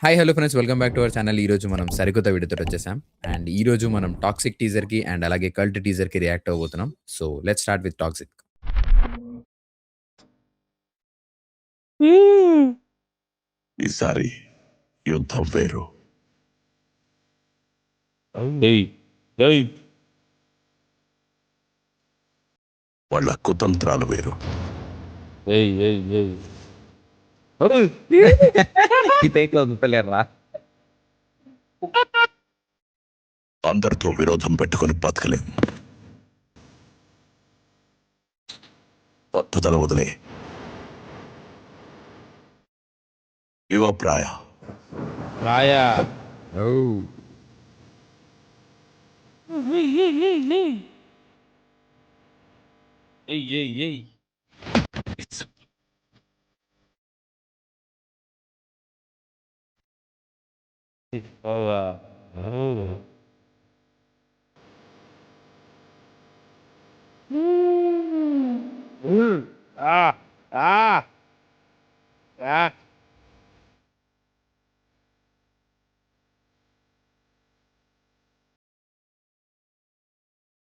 Hi hello friends welcome back to our channel. ఈరోజు మనం సరికొత్త వీడియోతో వచ్చేసాం. అండ్ ఈరోజు మనం టాక్సిక్ టీజర్‌కి అండ్ అలాగే కల్ట్ టీజర్‌కి రియాక్ట్ అవ్వబోతున్నాం. So let's start with Toxic. ఈసారి యుద్ధం వేరు. ఏయ్ ఏయ్ వాళ్ళ కుతంత్రాలు వేరు. ఏయ్ ఏయ్ ఏయ్ ఈ టైప్‌లో వదులుతలేరురా. అందరితో విరోధం పెట్టుకొని బతకలేం. పట్టుదల వదిలే యువప్రాయ రాయా ఓహ్! ఏయ్ ఏయ్ ఏయ్ బావా ఆ ఆ ఆ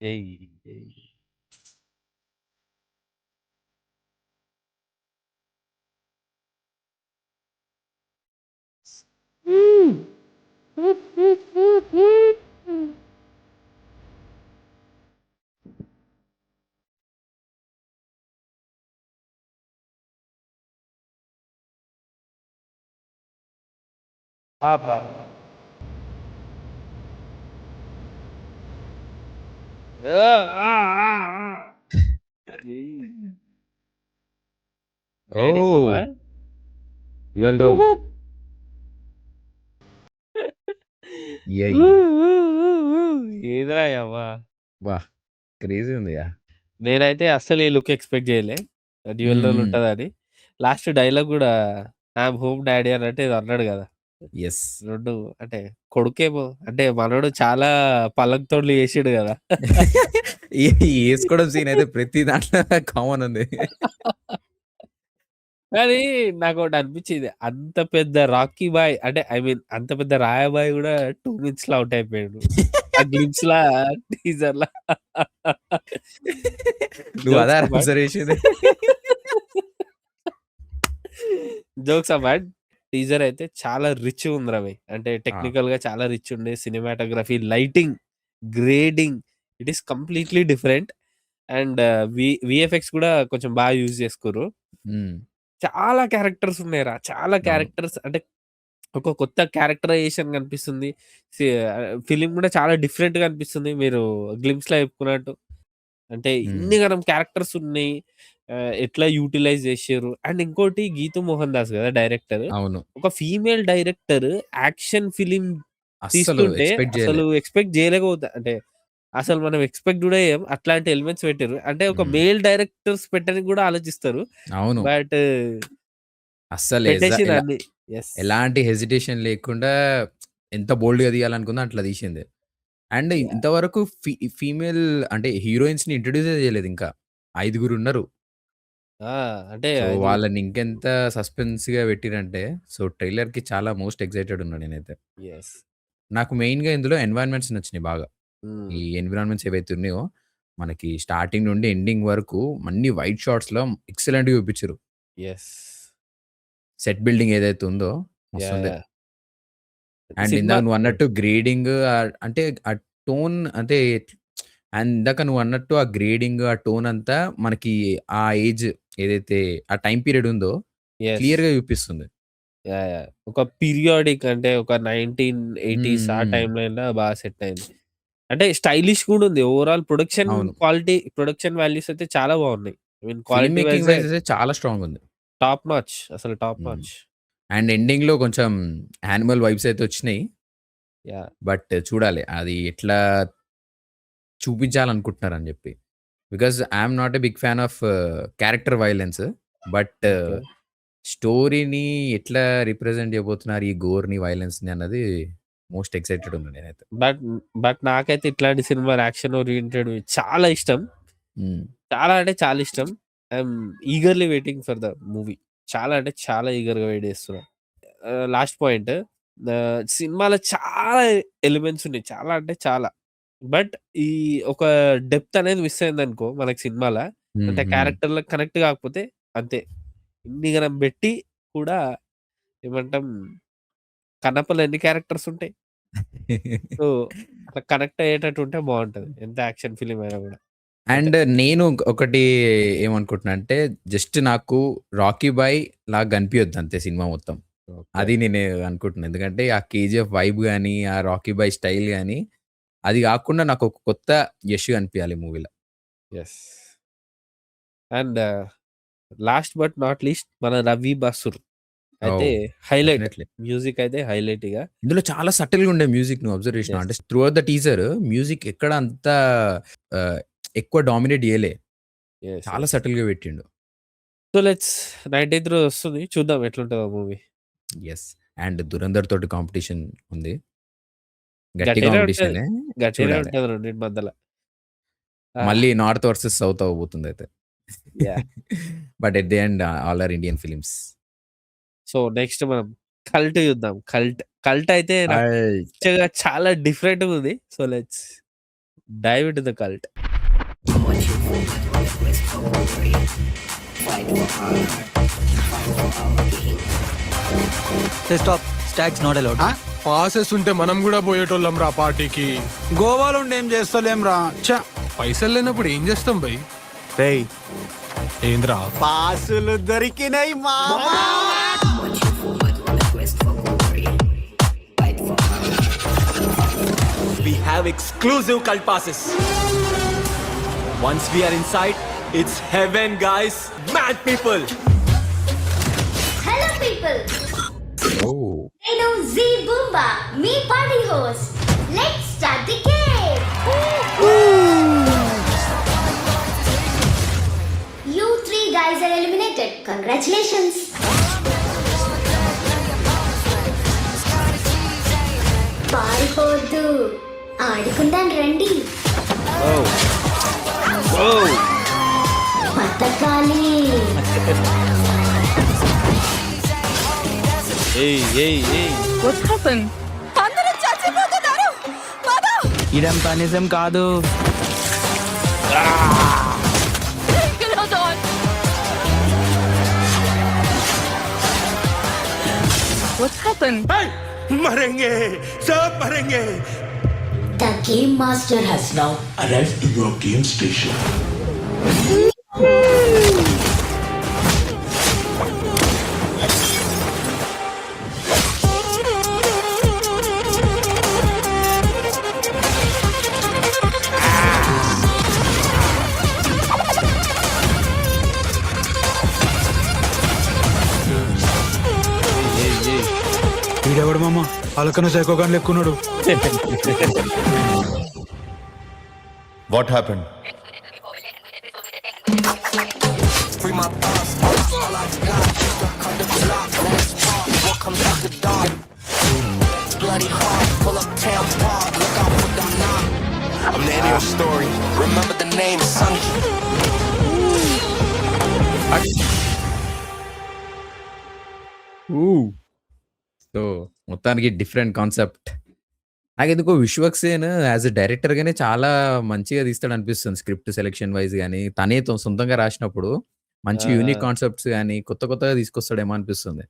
ఏయ్ ఏయ్ పాపా ఓహ్! ఇవాళ యయ్! ఏదిరా యవ్వా వాహ్! క్రేజీ ఉందిగా. నేనైతే అస్సలు ఈ లుక్ ఎక్స్పెక్ట్ చేయలే డ్యూయల్ రోల్ హ్మ్. ఉంటదని. లాస్ట్ డైలాగ్ గూడా ఐయామ్ హోమ్ డాడీ అన్నట్టు ఏదో అన్నాడు గదా! యెస్. 2 అంటే కొడుకేమో అంటే మనోడు చాలా పలకతోడ్లు చేసిండు గదా! ఈ ఏసుకోవడం సీన్ అయితే ప్రతి దాంట్లో కామన్ ఉంది. కానీ నాకోటి అనిపించింది. అంత పెద్ద రాకీ బాయ్ అంటే ఐ మీన్ అంత పెద్ద రాయబాయ్ గూడా 2 మినిట్స్‌లో ఔట్ అయిపోయిండు. ఆ గ్లింప్స్‌లా టీజర్‌లా నువ్వు అదా జోక్స్ అపార్ట్ ఆన్సర్ చేసింది. జోక్స్ అపార్ట్ టీజర్ అయితే చాలా రిచ్ ఉందిరా భయ్. అంటే ఆ! టెక్నికల్‌గా చాలా రిచ్ ఉండే. Cinematography, lighting, grading it is completely different. And VFX కూడా కొంచెం బాగా యూజ్ చేసుకుర్రు. హ్మ్. చాలా క్యారెక్టర్స్ ఉన్నాయిరా. చాలా అవును. క్యారెక్టర్స్ అంటే ఒక కొత్త క్యారెక్టరైజేషన్ కనిపిస్తుంది. సి ఫిల్మ్ కూడా చాలా డిఫరెంట్‌గా అనిపిస్తుంది. మీరు గ్లింప్స్‌లో చెప్పుకున్నట్టు. అంటే హ్మ్. ఇన్నిగనం క్యారెక్టర్స్ ఉన్నాయి. ఎట్లా యూటిలైజ్ చేషిర్రు. అండ్ ఇంకోటి 'గీతూ మోహన్ దాస్' గదా డైరెక్టర్. అవును. ఒక ఫీమేల్ డైరెక్టర్ యాక్షన్ ఫిల్మ్ అస్సలు తీస్తుంటే ఎక్స్‌పెక్ట్ అసలు చేయలే. ఎక్స్‌పెక్ట్ చేయలేకపోతా అంటే అసలు మనం ఎక్స్‌పెక్ట్ గూడా చేయం. అట్లాంటి ఎలిమెంట్స్ పెట్టిర్రు. అంటే ఒక హ్మ్. మేల్ డైరెక్టర్స్ పెట్టనికి గూడా ఆలోచిస్తారు. అవును. బట్ అస్సలు పెట్టేషిర్రు అన్ని. యెస్. ఎలాంటి హెసిటేషన్ లేకుండా ఎంత బోల్డ్‌గా తీయాలనుకుందో అట్లా తీసింది. And yeah! ఇంతవరకు ఫీమేల్ అంటే హీరోయిన్స్‌ని ఇంట్రొడ్యూసే చేయలేదింకా. ఐదుగురున్నారు. ఆ! అంటే సో, అది వాళ్ళని ఇంకెంత సస్పెన్స్‌గా పెట్టిరంటే, సో, ట్రైలర్‌కి చాలా మోస్ట్ ఎక్సైటెడ్ ఉన్నా నేనైతే. యెస్. నాకు మెయిన్‌గా ఇందులో ఎన్వైర్న్మెంట్స్ నచ్చినాయి బాగా. హ్మ్. ఈ ఎన్విరాన్మెంట్స్ ఏవైతే ఉన్నాయో, మనకి స్టార్టింగ్ నుండి ఎండింగ్ వరకు అన్ని వైట్ షాట్స్‌లో ఎక్సలెంట్‌గా చూపించిర్రు. యెస్. సెట్ బిల్డింగ్ ఏదైతే ఉందో యాహ్! మస్తుంది. యాహ్! అండ్ సినిమా ఇందాక హ్మ్. నువ్వన్నట్టు గ్రేడింగ్ అంటే ఆ టోన్ అంటే అండ్ ఇందాక నువ్వన్నట్టు ఆ గ్రేడింగ్, ఆ టోన్ అంతా మనకి ఆ ఏజ్ ఏదైతే ఆ టైమ్ పీరియడ్ ఉందో యెస్. క్లియర్‌గా చూపిస్తుంది. యాహ్! యాహ్! ఒక పీరియాడిక్ అంటే ఒక 1980స్ హ్మ్. ఆ హ్మ్. టైమ్‌లైనా బాగా సెట్ అయింది. అంటే స్టైలిష్ కూడా ఉంది. ఓవరాల్ ప్రొడక్షన్ అవును. క్వాలిటీ, ప్రొడక్షన్ వాల్యూస్ అయితే చాలా బాగున్నాయి. I mean film quality making వైసే వైస్ అయితే చాలా స్ట్రాంగ్ ఉంది. Top notch. అసలు టాప్ హ్మ్. నాచ్. అండ్ ఎండింగ్‌లో కొంచెం యానిమల్ వైబ్స్ అయితే వచ్చినాయి. యాహ్! బట్ చూడాలి అది ఎట్లా చూపించాలనుకుంటున్నారని జెప్పి. Because I am not a big fan of character violence. But okay. స్టోరీని ఎట్లా రిప్రజెంట్ చేయబోతున్నారు ఈ గోర్‌ని, వయలెన్స్‌ని అన్నది మోస్ట్ ఎక్సైటెడ్ ఉన్నా నేనైతే. బట్ బట్ నాకైతే ఇట్లాంటి సినిమాలు యాక్షన్ ఓరియెంటెడ్‌వి చాలా ఇష్టం. హ్మ్. చాలా అంటే చాలా ఇష్టం. I'm eagerly waiting for the movie. చాలా అంటే చాలా ఈగర్‌గా వెయిట్ చేస్తున్నా. Last point. సినిమాలో చాలా ఎలిమెంట్స్ ఉన్నాయి. చాలా అంటే చాలా. బట్ ఈ ఒక డెప్త్ అనేది మిస్ అయిందనుకో మనకి సినిమాల, అంటే క్యారెక్టర్‌లకు కనెక్ట్ కాకపోతే అంతే. ఇన్ని గనం బెట్టి కూడా ఏమంటాం, కన్నప్పలో ఎన్ని క్యారెక్టర్స్ ఉంటాయి. సో, అట్లా కనెక్ట్ అయ్యేటట్టు ఉంటే బావుంటది. ఎంత యాక్షన్ ఫిల్మ్ అయినా గూడా. అంతే. అండ్ నేను ఒకటి ఏమనుకుంటున్నా అంటే జస్ట్ నాకు 'రాకీ బాయ్' లాగా కనిపియొద్దు అంతే సినిమా మొత్తం. ఓకే. అది నేను అనుకుంటున్నా. ఎందుకంటే ఆ 'కేజీఎఫ్' వైబ్ గాని, ఆ 'రాకీ బాయ్' స్టైల్ గాని అది కాకుండా నాకు ఒక కొత్త యష్ కనిపియాలి మూవీలో. Yes. And last but not least మన 'రవి బసుర్' అయితే ఓహ్! హైలైట్. డెఫినెట్‌లీ. మ్యూజిక్ అయితే హైలైట్ ఇగ. ఇందులో చాలా సటిల్‌గా ఉండే మ్యూజిక్ నువ్వు అబ్జర్వ్ చేసినావా? యెస్. అంటే through out the teaser music ఎక్కడ అంత ఆహ్, ఎక్కువ డామినేట్ చేయలే. యెస్. చాలా యెస్. సటిల్‌గా పెట్టిండు. సో, లెట్స్ 19థ్ రోజు వస్తుంది. చూద్దాం ఎట్లుంటదో మూవీ. యెస్. అండ్ 'దురంధర్' తోటి కాంపిటీషన్ ఉంది. గట్టి గట్టిగానే ఉంటది. కాంపిటీషనే. గట్టిగానే చూడాలి. ఉంటది రెండిటి మధ్యల. ఆ! మళ్ళీ నార్త్ వర్సెస్ సౌత్ అవ్వబోతుందయితే. Yeah! But at the end all are Indian films. So, next మనం 'కల్ట్' చూద్దాం. 'కల్ట్' అయితే నాకు కల్ట్. పిచ్చగా చాలా డిఫరెంట్‌గా ఉంది. So, let's dive into the Cult. Say stop. Stacks not allowed. Passes ఉంటే మనం కూడా పోయేటోళ్ళం రా పార్టీకి. గోవాలో ఉండి ఏం చేస్తలేం రా. చ పైసలు లేనప్పుడు ఏం చేస్తాం బై? రేయ్ ఏంద్రా పాసులు దొరికినాయి మామా. We have exclusive cult passes. Once we are inside, it's heaven, guys. Mad people. Hello people, oh! నేను జీ బూంబా, మీ party host. Let's start the game. You three guys are eliminated. Congratulations. పారిపోద్దు, ఆడుకుందాం రండి. పతకాలి. ఏయ్. What happened? అందరూ చచ్చిపోతున్నారు. పద. ఇదంతా నిజం కాదు. Megalodon. What happened? మరెంగే సబ్ మరెంగే. The game master has now Arrive to your game station. వీడెవడు మామ అలకన సైకోగాన్ లెక్కున్నాడు. What happened? I'm the end of your story. Remember the name, Sunny. So, మొత్తానికి డిఫరెంట్ కాన్సెప్ట్. నాకెందుకో 'విశ్వక్సేన్' యాస్ ఎ డైరెక్టర్‌గానే చాలా మంచిగా తీస్తాడనిపిస్తుంది. స్క్రిప్ట్ సెలక్షన్ వైస్ గాని, తనే సొంతంగా రాసినప్పుడు మంచి యూనిక్ కాన్సెప్ట్స్ గాని, కొత్తగా తీసుకొస్తాడేమో అనిపిస్తుంది.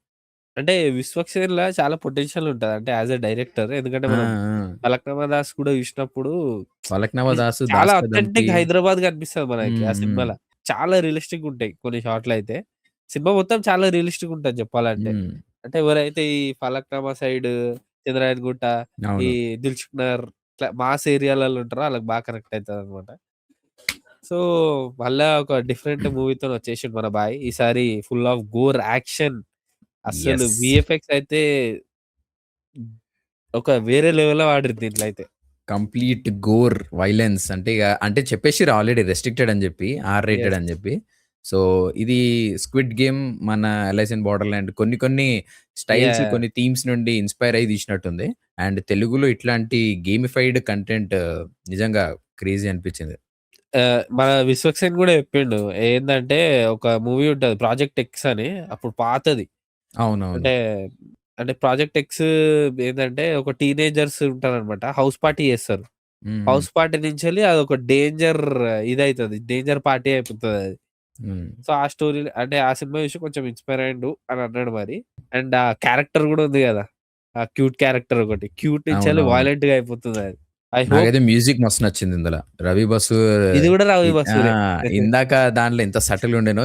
అంటే 'విశ్వక్సేన్‌ల' చాలా పొటెన్షియల్ ఉంటది. అంటే యాస్ ఎ డైరెక్టర్. ఎందుకంటే ఆ! మనం ఆ! 'ఫలక్నామా దాస్' కూడా చూసినప్పుడు 'ఫలక్నామా దాస్', చాలా 'దాస్ అథెంటిక్ కదమ్‌కి' హైదరాబాద్‌గా అనిపిస్తది మనకి ఆ హ్మ్. సినిమాల. చాలా రియలిస్టిక్‌గా ఉంటాయి కొన్ని షాట్‌లయితే. సినిమా మొత్తం చాలా రియలిస్టిక్‌గా ఉంటది చెప్పాలంటే. హ్మ్. అంటే ఎవరైతే ఈ 'ఫలక్నామా' సైడ్, 'చంద్రాయణగుట్ట', ఈ అవును. 'దిల్‌సుఖ్ నగర్' ఇట్లా మాస్ ఏరియాలలో ఉంటారో ఆళ్ళకి బాగా కనెక్ట్ అయితదనమాట. సో, మళ్ళా ఒక డిఫరెంట్ మూవీతోని వచ్చేసిండు మన బాయ్. ఈసారి ఫుల్ ఆఫ్ గోర్ యాక్షన్. అస్సలు యెస్. వీఎఫ్ఎక్స్ అయితే ఒక వేరే లెవెల్‌లో వాడిర్రు దీంట్లో అయితే. కంప్లీట్ గోర్, వైలెన్స్ అంటే అంటే చెప్పేసిర్రు ఆల్రెడీ రెస్ట్రిక్టెడ్ అని చెప్పి, ఆర్ రేటెడ్ యెస్. అని చెప్పి. సో, ఇది 'స్క్విడ్ గేమ్', మన 'అలైస్ ఇన్ బోర్డర్‌లాండ్' కొన్ని స్టైల్స్, యాహ్! కొన్ని థీమ్స్ నుండి ఇన్‌స్పైర్ అయ్యి తీసినట్టుంది. అండ్ తెలుగులో ఇట్లాంటి గేమిఫైడ్ కంటెంట్ నిజంగా క్రేజీ అనిపించింది. మన 'విశ్వక్సేన్' గూడా చెప్పిండు. ఏందంటే ఒక మూవీ ఉంటది 'ప్రాజెక్ట్ ఎక్స్' అని. అప్పుడు పాతది. అవునవును. అంటే అంటే ప్రాజెక్ట్ ఎక్స్ ఏందంటే ఒక టీనేజర్స్ ఉంటారనమాట. హౌస్ పార్టీ చేస్తారు. హ్మ్. హౌస్ పార్టీ నుంచెళ్ళి అదొక డేంజర్ ఇదైతది. డేంజర్ పార్టీ అయిపోతదది. హ్మ్. సో, ఆ స్టోరీ అంటే ఆ సినిమా చూసి కొంచెం ఇన్‌స్పైర్ అయ్యిండు అని అన్నాడు మరి. అండ్ ఆ క్యారెక్టర్ గూడా ఉంది గదా! ఆ క్యూట్ క్యారెక్టర్ ఒకటి. క్యూట్ నుంచెళ్ళి అవునవును. వయలెంట్‌గా అయిపోతుందది. ఐ హోప్ నాకైతే మ్యూజిక్ మస్తు నచ్చింది ఇందులో. రవి బసు ఇది గూడా రవి ఆ! బసూరే. ఇందాక దాంట్లో ఎంత సటిల్ ఉండేనో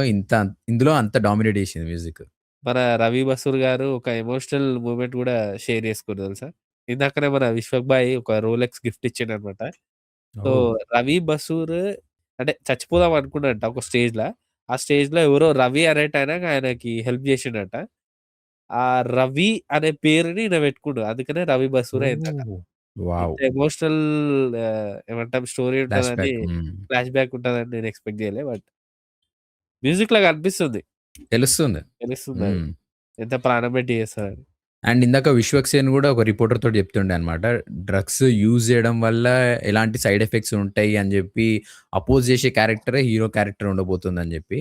ఇందులో అంత డామినేట్ చేసింది మ్యూజిక్. మన 'రవి బసూర్' గారు ఒక ఎమోషనల్ మూమెంట్ గూడా షేర్ చేసుకుర్రు తెలుసా? ఇందాకనే మన 'విశ్వక్ భాయ్' ఒక రోలెక్స్ గిఫ్ట్ ఇచ్చిండనమాట. సో, ఓహ్! 'రవి బసూర్' అంటే చచ్చిపోదాం అనుకున్నాడంట ఒక స్టేజ్‌ల. ఆ స్టేజ్‌లో ఎవరో రవి అనేటాయన ఆయనకి హెల్ప్ చేసిండంట. ఆ రవి అనే పేరుని ఈయన పెట్టుకుండు. అందుకనే 'రవి బసూర్' అయిందట. ఓహ్! వావ్! ఇంత ఎమోషనల్ ఏమంటాం స్టోరీ ఫ్లాష్ ఉంటదని, బ్యాక్. హ్మ్. ఫ్లాష్ బ్యాక్ ఉంటదని నేను ఎక్స్‌పెక్ట్ చేయలే. బట్ మ్యూజిక్ లాగా అనిపిస్తుంది. తెలుస్తుంది. తెలుస్తుందది. హ్మ్. ఎంత ప్రాణం పెట్టి చేస్తారని. అండ్ ఇందాక 'విశ్వక్ సేన్' గూడా ఒక రిపోర్టర్ తోటి చెప్తుండే అన్నమాట. డ్రగ్స్ యూజ్ చేయడం వల్ల ఎలాంటి సైడ్ ఎఫెక్ట్స్ ఉంటాయి అని జెప్పి అపోజ్ చేసే క్యారెక్టరే హీరో క్యారెక్టర్ ఉండబోతుందని జెప్పి.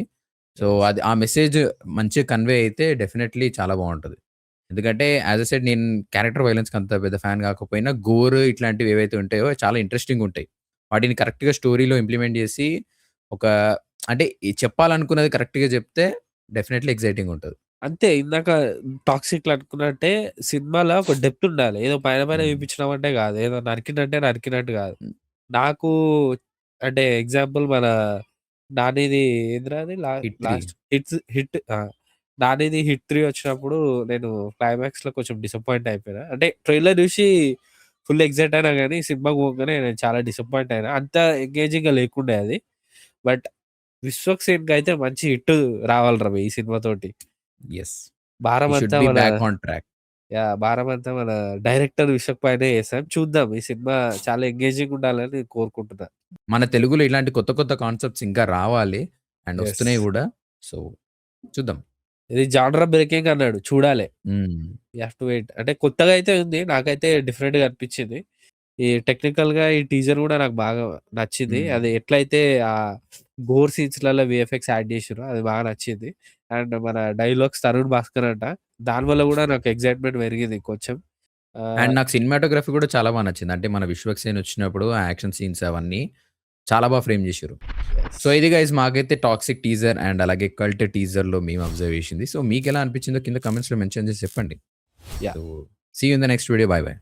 So, yes. అది ఆ మెసేజ్ మంచిగా కన్వే అయితే డెఫినైట్‌లీ చాలా బావుంటది. ఎందుకంటే యాస్ ఐ సెడ్ నేను క్యారెక్టర్ వయలెన్స్‌కి అంత పెద్ద ఫ్యాన్ గాకపోయినా గోర్ ఇట్లాంటివి ఏవైతే ఉంటాయో చాలా ఇంట్రెస్టింగ్ ఉంటాయి. వాటిని కరెక్ట్‌గా స్టోరీలో ఇంప్లిమెంట్ జేసి ఒక అంటే చెప్పాలనుకున్నది కరెక్ట్‌గా చెప్తే డెఫినైట్‌లీ ఎక్సైటింగ్ ఉంటది. అంతే ఇందాక 'టాక్సిక్‌లో' అనుకున్నట్టే సినిమాలో ఒక డెప్త్ ఉండాలి. ఏదో పైన పైన హ్మ్. చూపించినామంటే గాదు. ఏదో నరికినట్టే నరికినట్టు గాదు. హ్మ్. నాకు అంటే ఎగ్జాంపుల్ మన 'నానిది' ఏందిరా అది హిట్ 3. లాస్ట్ హిట్ ఆ! 'నానిది' హిట్ 3 వచ్చినప్పుడు నేను క్లైమాక్స్‌లో కొంచెం డిసప్పాయింట్ అయిపోయినా. అంటే ట్రైలర్ చూసి ఫుల్ ఎక్సైట్ అయినా గానీ సినిమాకి పోగానే నేను చాలా డిసప్పాయింట్ అయినా. అంత ఎంగేజింగ్‌గా లేకుండే అది. బట్ 'విశ్వక్ సేన్‌కయితే మంచి హిట్ రావాలిరా ఈ సినిమాతోటి. యెస్. భారం హి షుడ్ అంతా బి మన బ్యాక్ ఆన్ ట్రాక్. భారం అంతా మన డైరెక్టర్ విషక్ పైనే ఏసాం. చూద్దాం ఈ సినిమా చాలా ఎంగేజింగ్ ఉండాలని నేను కోరుకుంటున్నా. మన తెలుగులో ఇలాంటి కొత్త కొత్త కాన్సెప్ట్స్ ఇంకా రావాలి. And yes. వస్తున్నాయి గూడా. సో, చూద్దాం. ఇది జానర్ బ్రేకింగ్ అన్నాడు. చూడాలే. Hmm. You have to wait. అంటే కొత్తగా అయితే ఉంది. నాకైతే డిఫరెంట్‌గా అనిపించింది. ఈ టెక్నికల్‌గా ఈ టీజర్ గూడా నాకు బాగా నచ్చింది. హ్మ్. అది ఎట్లయితే గోర్ సీన్స్‌లలో వీఎఫ్ఎక్స్ యాడ్ చేసిర్రో అది బాగా నచ్చింది. అండ్ మన డైలాగ్స్ తరుణ్ భాస్కర్ అంట. దానివల్ల గూడా నాకు ఎక్సైట్‌మెంట్ పెరిగింది కొంచెం. అండ్ ఆహ్, నాకు సినిమాటోగ్రఫీ గూడా చాలా బా నచ్చింది. అంటే మన 'విశ్వక్ సేన్' వచ్చినప్పుడు ఆ యాక్షన్ సీన్స్ అవన్నీ చాలా బా ఫ్రేమ్ జేసిర్రు. యెస్. సో, ఇది గైస్ మాకైతే 'టాక్సిక్' టీజర్ అండ్ అలాగే 'కల్ట్' టీజర్‌లో మేము అబ్జర్వ్ చేసింది. సో, మీకెలా అనిపించిందో కింద కామెంట్స్‌లో మెన్షన్ చేసి చెప్పండి. Yeah! So, see you in the next video. Bye by.